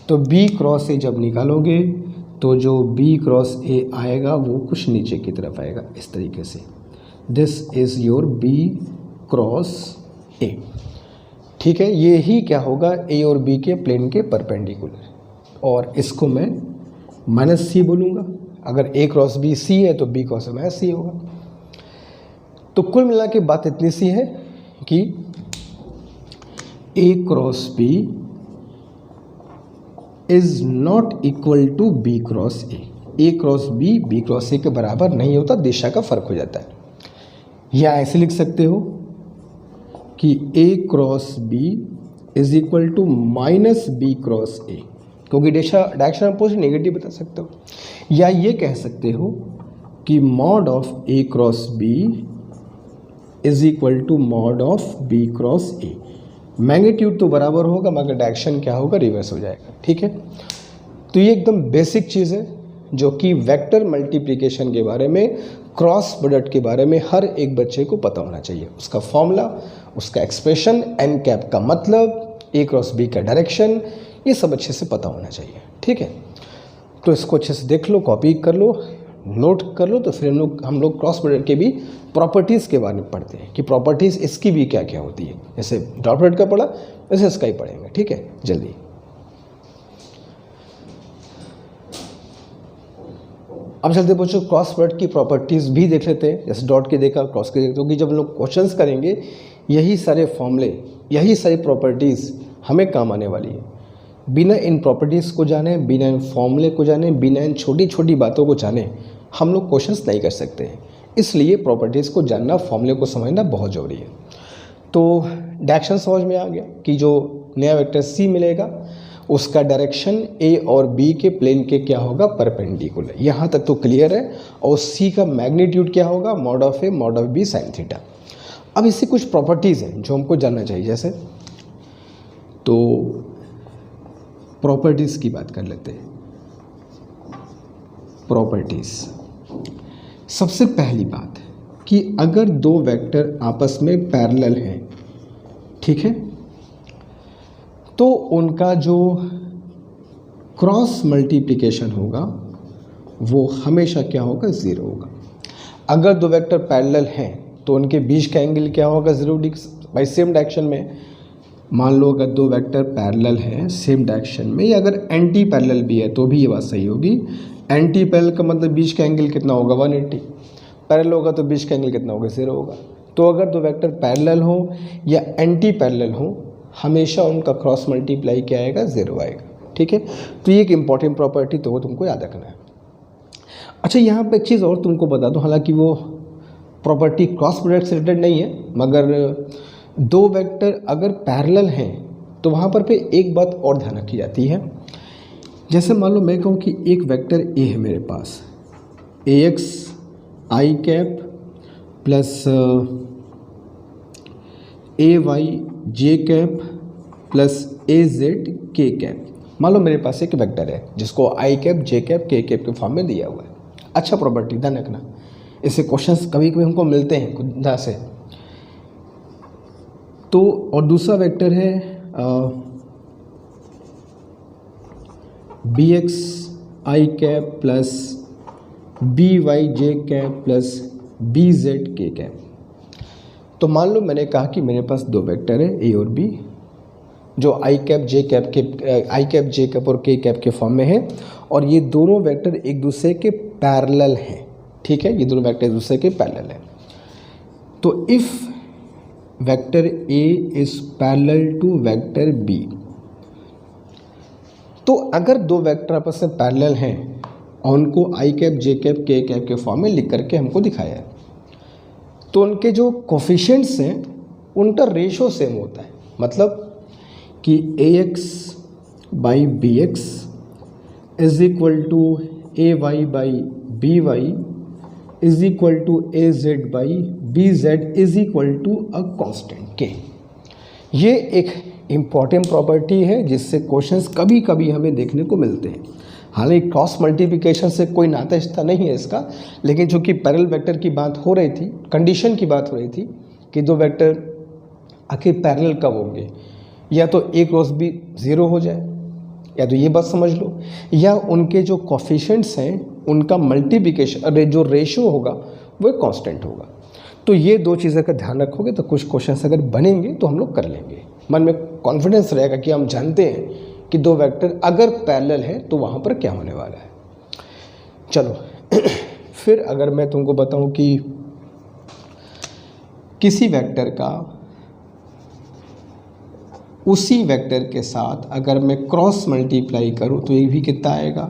तो बी क्रॉस ए जब निकालोगे तो जो बी क्रॉस ए आएगा वो कुछ नीचे की तरफ आएगा इस तरीके से। This is your B cross A. ठीक है, ये ही क्या होगा ए और बी के प्लेन के परपेंडिकुलर, और इसको मैं माइनस सी बोलूँगा। अगर ए क्रॉस बी सी है तो बी क्रॉस ए माइनस सी होगा। तो कुल मिला के बात इतनी सी है कि A cross B is not equal to B cross A cross B cross A के बराबर नहीं होता, दिशा का फर्क हो जाता है। या ऐसे लिख सकते हो कि A cross B is equal to minus B cross A, क्योंकि डायरेक्शन अपोजिट नेगेटिव बता सकते हो। या ये कह सकते हो कि mod of A cross B is equal to mod of B cross A. Magnitude तो बराबर होगा मगर डायरेक्शन क्या होगा, रिवर्स हो जाएगा। ठीक है, तो ये एकदम बेसिक चीज़ है जो कि वेक्टर मल्टीप्लिकेशन के बारे में, क्रॉस प्रोडक्ट के बारे में हर एक बच्चे को पता होना चाहिए। उसका फॉर्मूला, उसका एक्सप्रेशन, एन कैप का मतलब, ए क्रॉस बी का डायरेक्शन, ये सब अच्छे से पता होना चाहिए। ठीक है, तो इसको अच्छे से देख लो, कॉपी कर लो, नोट कर लो। तो फिर हम लोग क्रॉस प्रोडक्ट के भी प्रॉपर्टीज़ के बारे में पढ़ते हैं कि प्रॉपर्टीज़ इसकी भी क्या क्या होती है। जैसे डॉट प्रोडक्ट का पढ़ा वैसे इसका ही पढ़ेंगे। ठीक है, जल्दी अब चलते बच्चों क्रॉस प्रोडक्ट की प्रॉपर्टीज़ भी देख लेते हैं। जैसे डॉट के देखा, क्रॉस के देखा, क्योंकि जब लोग क्वेश्चंस करेंगे यही सारे फॉर्मूले, यही सारी प्रॉपर्टीज़ हमें काम आने वाली है। बिना इन प्रॉपर्टीज़ को जाने, बिना इन फॉर्मूले को जाने, बिना इन छोटी छोटी बातों को जाने हम लोग क्वेश्चंस नहीं कर सकते हैं। इसलिए प्रॉपर्टीज़ को जानना, फॉर्मूले को समझना बहुत ज़रूरी है। तो डायरेक्शन समझ में आ गया कि जो नया वेक्टर सी मिलेगा उसका डायरेक्शन ए और बी के प्लेन के क्या होगा, परपेंडिकुलर। यहाँ तक तो क्लियर है। और सी का मैग्नीट्यूड क्या होगा, mod of A mod of B sine theta. अब इससे कुछ प्रॉपर्टीज़ हैं जो हमको जानना चाहिए। जैसे तो प्रॉपर्टीज़ की बात कर लेते हैं। प्रॉपर्टीज़, सबसे पहली बात कि अगर दो वेक्टर आपस में पैरेलल हैं, ठीक है, तो उनका जो क्रॉस मल्टीप्लिकेशन होगा वो हमेशा क्या होगा, ज़ीरो होगा। अगर दो वेक्टर पैरेलल हैं तो उनके बीच का एंगल क्या होगा, 0 डिग्री बाई सेम डायरेक्शन में। मान लो अगर दो वेक्टर पैरेलल हैं सेम डायरेक्शन में, या अगर एंटी पैरेलल भी है तो भी ये बात सही होगी। एंटी पैरेलल का मतलब बीच का एंगल कितना होगा, 180। पैरेलल होगा तो बीच का एंगल कितना होगा, 0 होगा। तो अगर दो वेक्टर पैरेलल हो या एंटी पैरेलल हो, हमेशा उनका क्रॉस मल्टीप्लाई क्या आएगा, 0 आएगा। ठीक है, तो ये एक इंपॉर्टेंट प्रॉपर्टी तो वो तुमको याद रखना है। अच्छा, यहाँ पे एक चीज़ और तुमको बता दूँ, हालांकि वो प्रॉपर्टी क्रॉस प्रोडक्ट से रिलेटेड नहीं है, मगर दो वेक्टर अगर पैरेलल हैं तो वहाँ पर पे एक बात और ध्यान रखी जाती है। जैसे मान लो मैं कहूँ कि एक वेक्टर ए है मेरे पास, ए एक्स आई कैप प्लस ए वाई जे कैप प्लस ए जेड के कैप। मान लो मेरे पास एक वेक्टर है जिसको आई cap J cap K cap के फॉर्म में दिया हुआ है। अच्छा प्रॉपर्टी, ध्यान रखना, इससे क्वेश्चंस कभी कभी हमको मिलते हैं खुद से। तो और दूसरा वेक्टर है बी एक्स आई कैप प्लस बी वाई जे कैप प्लस बी जेड के कैप। तो मान लो मैंने कहा कि मेरे पास दो वेक्टर है ए और बी, जो आई कैप जे कैप और के कैप के फॉर्म में है, और ये दोनों वेक्टर एक दूसरे के पैरेलल हैं। ठीक है, ये दोनों वेक्टर एक दूसरे के पैरेलल हैं। तो if vector A is parallel to vector B, तो अगर दो वेक्टर आपस में पैरेलल हैं और उनको आई cap J cap K cap के फॉर्म में लिख करके हमको दिखाया है, तो उनके जो कोफिशिएंट्स हैं उनका रेशो सेम होता है। मतलब कि A X by B X is equal to A Y by B Y is equal to A Z by B Z is equal to a constant के। ये एक इम्पॉर्टेंट प्रॉपर्टी है जिससे क्वेश्चंस कभी कभी हमें देखने को मिलते हैं। हालांकि क्रॉस मल्टीप्लिकेशन से कोई नाता रिश्ता नहीं है इसका, लेकिन चूंकि पैरेलल वेक्टर की बात हो रही थी, कंडीशन की बात हो रही थी कि दो वेक्टर आखिर पैरेलल कब होंगे, या तो ए क्रॉस बी 0 हो जाए, या तो ये बात समझ लो, या उनके जो कोफिशिएंट्स हैं उनका मल्टीप्लिकेशन जो रेशियो होगा वो कांस्टेंट होगा। तो ये दो चीज़ें का ध्यान रखोगे तो कुछ क्वेश्चंस अगर बनेंगे तो हम लोग कर लेंगे। मन में कॉन्फिडेंस रहेगा कि हम जानते हैं कि दो वेक्टर अगर पैरेलल है तो वहाँ पर क्या होने वाला है। चलो फिर अगर मैं तुमको बताऊं कि किसी वेक्टर का उसी वेक्टर के साथ अगर मैं क्रॉस मल्टीप्लाई करूं तो ये भी कितना आएगा,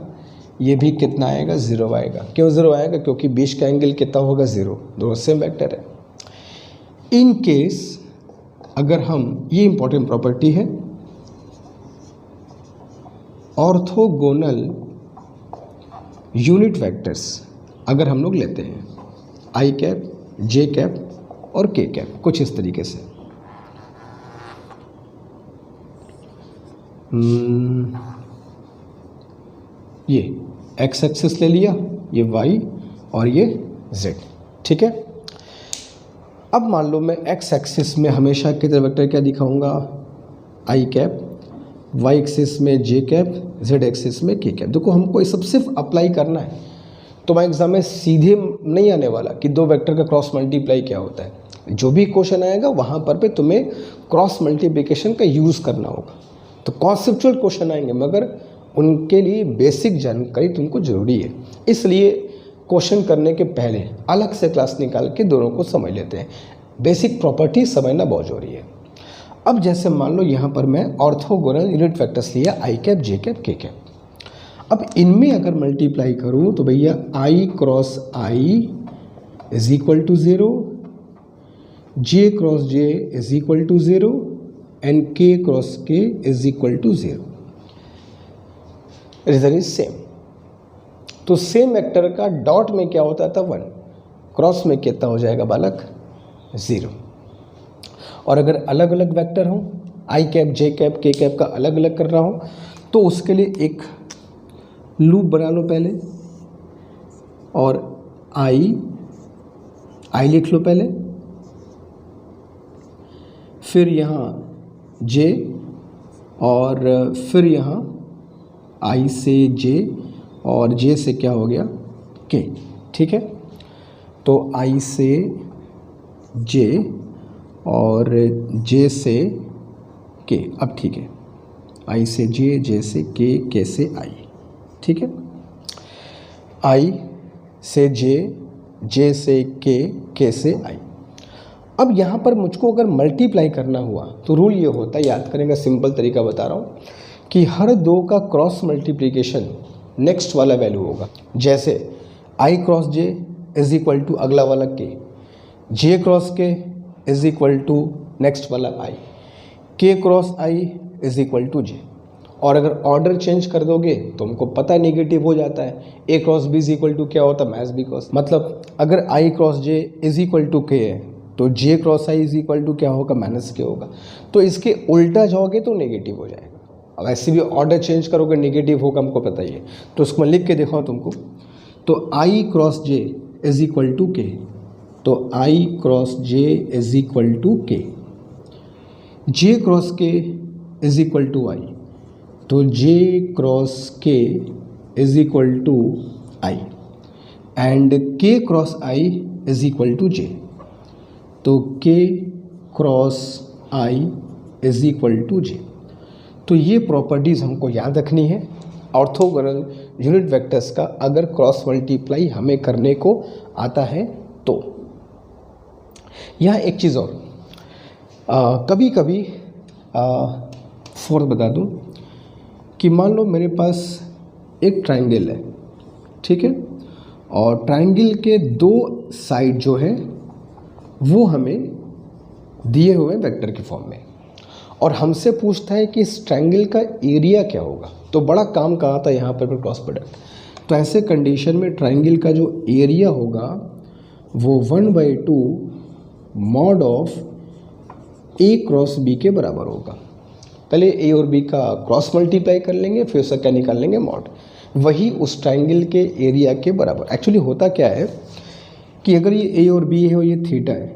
ये भी कितना आएगा, 0 आएगा। क्यों 0 आएगा? क्योंकि बीच का एंगल कितना होगा, 0, दोनों सेम वेक्टर है। इन केस अगर हम, ये इंपॉर्टेंट प्रॉपर्टी है, ऑर्थोगोनल यूनिट वेक्टर्स अगर हम लोग लेते हैं आई कैप, जे कैप और के कैप, कुछ इस तरीके से, ये एक्स एक्सिस ले लिया, ये वाई और ये जेड, ठीक है। अब मान लो मैं एक्स एक्सिस में हमेशा कितने वेक्टर क्या दिखाऊंगा, आई कैप, वाई एक्सिस में जे कैप, जेड एक्सिस में के कैप। देखो हमको ये सब सिर्फ अप्लाई करना है, तुम्हारे एग्जाम में सीधे नहीं आने वाला कि दो वेक्टर का क्रॉस मल्टीप्लाई क्या होता है। जो भी क्वेश्चन आएगा वहाँ पर पे तुम्हें क्रॉस मल्टीप्लिकेशन का यूज़ करना होगा। तो कॉन्सेप्चुअल क्वेश्चन आएंगे मगर उनके लिए बेसिक जानकारी तुमको ज़रूरी है, इसलिए क्वेश्चन करने के पहले अलग से क्लास निकाल के दोनों को समझ लेते हैं। बेसिक प्रॉपर्टी समझना बहुत ज़रूरी है। अब जैसे मान लो यहाँ पर मैं ऑर्थोगोनल यूनिट वेक्टर्स लिया, I cap, J cap, K cap. अब इनमें अगर मल्टीप्लाई करूँ तो भैया I cross I is equal to 0, J cross J is equal to 0 and K cross K is equal to 0। Reason is same. तो same vector का dot में क्या होता था 1, क्रॉस में कितना हो जाएगा बालक 0। और अगर अलग अलग वेक्टर हो, आई cap, J cap, K cap का अलग अलग कर रहा हूँ तो उसके लिए एक लूप बना लो पहले, और आई लिख लो पहले, फिर यहाँ जे और फिर यहाँ आई से जे और जे से क्या हो गया के, ठीक है। तो आई से जे और जे से के, अब ठीक है, आई से जे, जे से के से आई, ठीक है। आई से जे, जे से के से आई। अब यहाँ पर मुझको अगर मल्टीप्लाई करना हुआ तो रूल ये होता है, याद करेंगे, सिंपल तरीका बता रहा हूँ कि हर दो का क्रॉस मल्टीप्लिकेशन नेक्स्ट वाला वैल्यू होगा। जैसे I cross J is equal to अगला वाला K, J cross K is equal to next वाला I, K cross I is equal to J. और अगर ऑर्डर चेंज कर दोगे तो हमको पता नेगेटिव हो जाता है। A cross B is equal to क्या होता है, मैथ्स बी क्रॉस, मतलब अगर I cross J is equal to K है तो J cross I is equal to क्या होगा, माइनस के होगा। तो इसके उल्टा जाओगे तो नेगेटिव हो जाएगा। अब ऐसे भी ऑर्डर चेंज करोगे नेगेटिव होगा, हमको पता ही है। तो उसको मैं लिख के दिखाऊँ तुमको, तो I cross J is equal to K, तो I cross J is equal to K, J cross K is equal to I, तो J cross K is equal to I, and K cross I is equal to J, तो K cross I is equal to J. तो ये properties हमको याद रखनी है orthogonal unit vectors का अगर क्रॉस मल्टीप्लाई हमें करने को आता है तो। यहाँ एक चीज़ और, कभी कभी फोर्थ बता दूँ कि मान लो मेरे पास एक ट्रायंगल है, ठीक है, और ट्रायंगल के दो साइड जो है वो हमें दिए हुए वेक्टर के फॉर्म में, और हमसे पूछता है कि इस ट्रायंगल का एरिया क्या होगा। तो बड़ा काम का आता है यहाँ पर क्रॉस प्रोडक्ट। तो ऐसे कंडीशन में ट्रायंगल का जो एरिया होगा वो 1/2 mod of A cross B के बराबर होगा। पहले ए और बी का क्रॉस मल्टीप्लाई कर लेंगे, फिर उसका क्या निकाल लेंगे, मॉड, वही उस ट्रायंगल के एरिया के बराबर। एक्चुअली होता क्या है कि अगर ये ए और बी है और ये थीटा है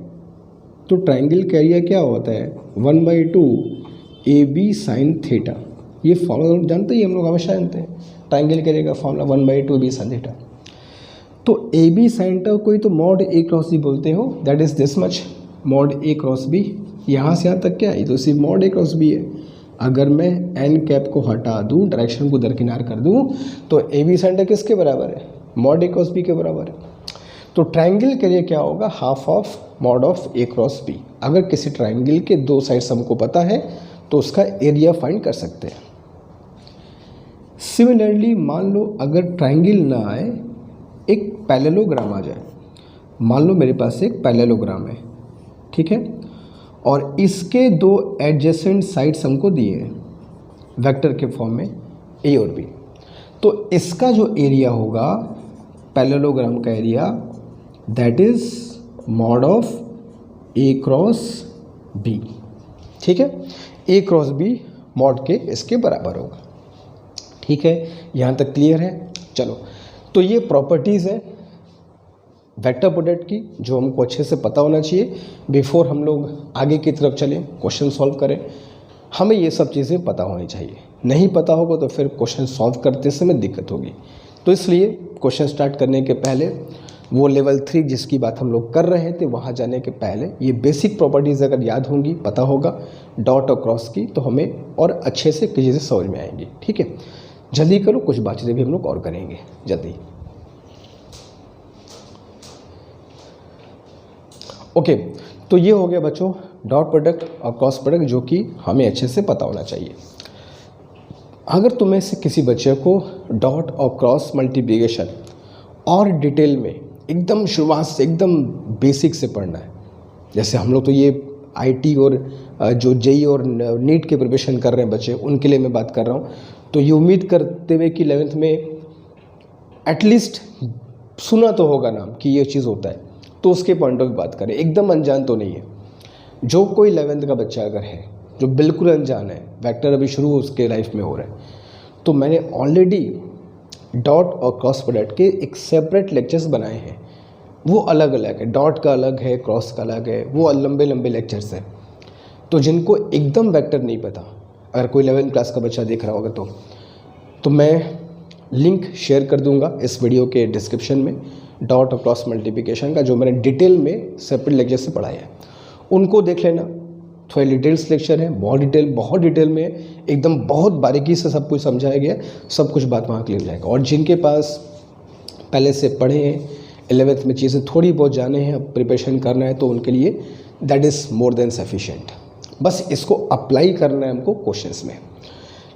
तो ट्रायंगल का एरिया क्या होता है 1/2 ए बी साइन थीटा, ये फॉर्मूला जानते ही हम लोग हमेशा जानते हैं, ट्राइंगल करेगा फॉर्मूला 1/2 बी साइन थीटा। तो ए बी साइन थीटा कोई तो मॉड ए क्रॉस बी बोलते हो, that is this much mod A cross B. यहाँ से यहाँ तक क्या है, तो सिर्फ मॉड ए क्रॉस बी है। अगर मैं एन कैप को हटा दूँ, डायरेक्शन को दरकिनार कर दूँ, तो ए बी साइन थीटा किसके बराबर है, मॉड ए क्रॉस बी के बराबर है। तो ट्राइंगल के लिए क्या होगा, half of mod of A cross B. अगर किसी ट्राइंगल के दो साइड्स हमको पता है तो उसका एरिया फाइंड कर सकते हैं। सिमिलरली मान लो अगर ट्राइंगल ना आए, एक पैरेललोग्राम आ जाए। मान लो मेरे पास एक पैरेललोग्राम है, ठीक है, और इसके दो एडजेसेंट साइड्स हमको दिए हैं वेक्टर के फॉर्म में ए और बी। तो इसका जो एरिया होगा पैरेललोग्राम का area, that is mod of A cross B, ठीक है। ए क्रॉस बी मॉड के इसके बराबर होगा, ठीक है। यहाँ तक क्लियर है। चलो, तो ये प्रॉपर्टीज़ है वेक्टर प्रोडक्ट की जो हमको अच्छे से पता होना चाहिए बिफोर हम लोग आगे की तरफ चलें, क्वेश्चन सॉल्व करें। हमें ये सब चीज़ें पता होनी चाहिए, नहीं पता होगा तो फिर क्वेश्चन सॉल्व करते समय दिक्कत होगी। तो इसलिए क्वेश्चन स्टार्ट करने के पहले वो लेवल 3 जिसकी बात हम लोग कर रहे थे वहाँ जाने के पहले ये बेसिक प्रॉपर्टीज़ अगर याद होंगी, पता होगा डॉट और क्रॉस की, तो हमें और अच्छे से चीज़ें समझ में आएंगी, ठीक है। जल्दी करो, कुछ बातचीतें भी हम लोग और करेंगे जल्दी। ओके, तो ये हो गया बच्चों डॉट प्रोडक्ट और क्रॉस प्रोडक्ट जो कि हमें अच्छे से पता होना चाहिए। अगर तुम्हें से किसी बच्चे को डॉट और क्रॉस मल्टीप्लिकेशन और डिटेल में एकदम शुरुआत से एकदम बेसिक से पढ़ना है, जैसे हम लोग तो ये आईटी और जो जेई और नीट के प्रिपरेशन कर रहे हैं बच्चे, उनके लिए मैं बात कर रहा हूँ, तो ये उम्मीद करते हुए कि 11th में एटलीस्ट सुना तो होगा नाम कि ये चीज़ होता है, तो उसके पॉइंट ऑफ व्यू बात करें, एकदम अनजान तो नहीं है। जो कोई 11th का बच्चा अगर है जो बिल्कुल अनजान है, वेक्टर अभी शुरू उसके लाइफ में हो रहा है, तो मैंने ऑलरेडी डॉट और क्रॉस प्रोडक्ट के एक सेपरेट लेक्चर्स बनाए हैं, वो अलग अलग है, डॉट का अलग है, क्रॉस का अलग है, वो लंबे लंबे लेक्चर्स हैं। तो जिनको एकदम वेक्टर नहीं पता, अगर कोई 11th क्लास का बच्चा देख रहा होगा तो मैं लिंक शेयर कर दूंगा इस वीडियो के डिस्क्रिप्शन में, डॉट और क्रॉस मल्टीप्लिकेशन का जो मैंने डिटेल में सेपरेट लेक्चर से पढ़ाया है, उनको देख लेना। थोड़े डिटेल्स लेक्चर है, बहुत डिटेल में एकदम बहुत बारीकी से सब कुछ समझाया गया, सब कुछ बात वहाँ क्लियर हो जाएगा। और जिनके पास पहले से पढ़े हैं, 11th में चीज़ें थोड़ी बहुत जाने हैं, अब प्रिपरेशन करना है, तो उनके लिए that is more than sufficient. बस इसको अप्लाई करना है हमको क्वेश्चंस में।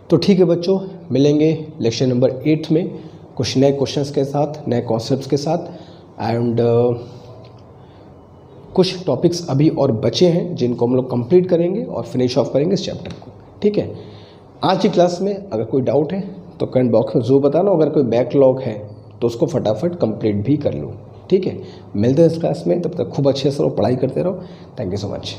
तो ठीक है बच्चों, मिलेंगे लेक्चर नंबर 8 में कुछ नए क्वेश्चंस के साथ, नए कॉन्सेप्ट्स के साथ, एंड कुछ टॉपिक्स अभी और बचे हैं जिनको हम लोग कंप्लीट करेंगे और फिनिश ऑफ करेंगे इस चैप्टर को, ठीक है। आज की क्लास में अगर कोई डाउट है तो कमेंट बॉक्स में ज़रूर बताना, अगर कोई बैकलॉग है तो उसको फटाफट कंप्लीट भी कर लो, ठीक है। मिलते हैं इस क्लास में, तब तक खूब अच्छे से पढ़ाई करते रहो। Thank you so much.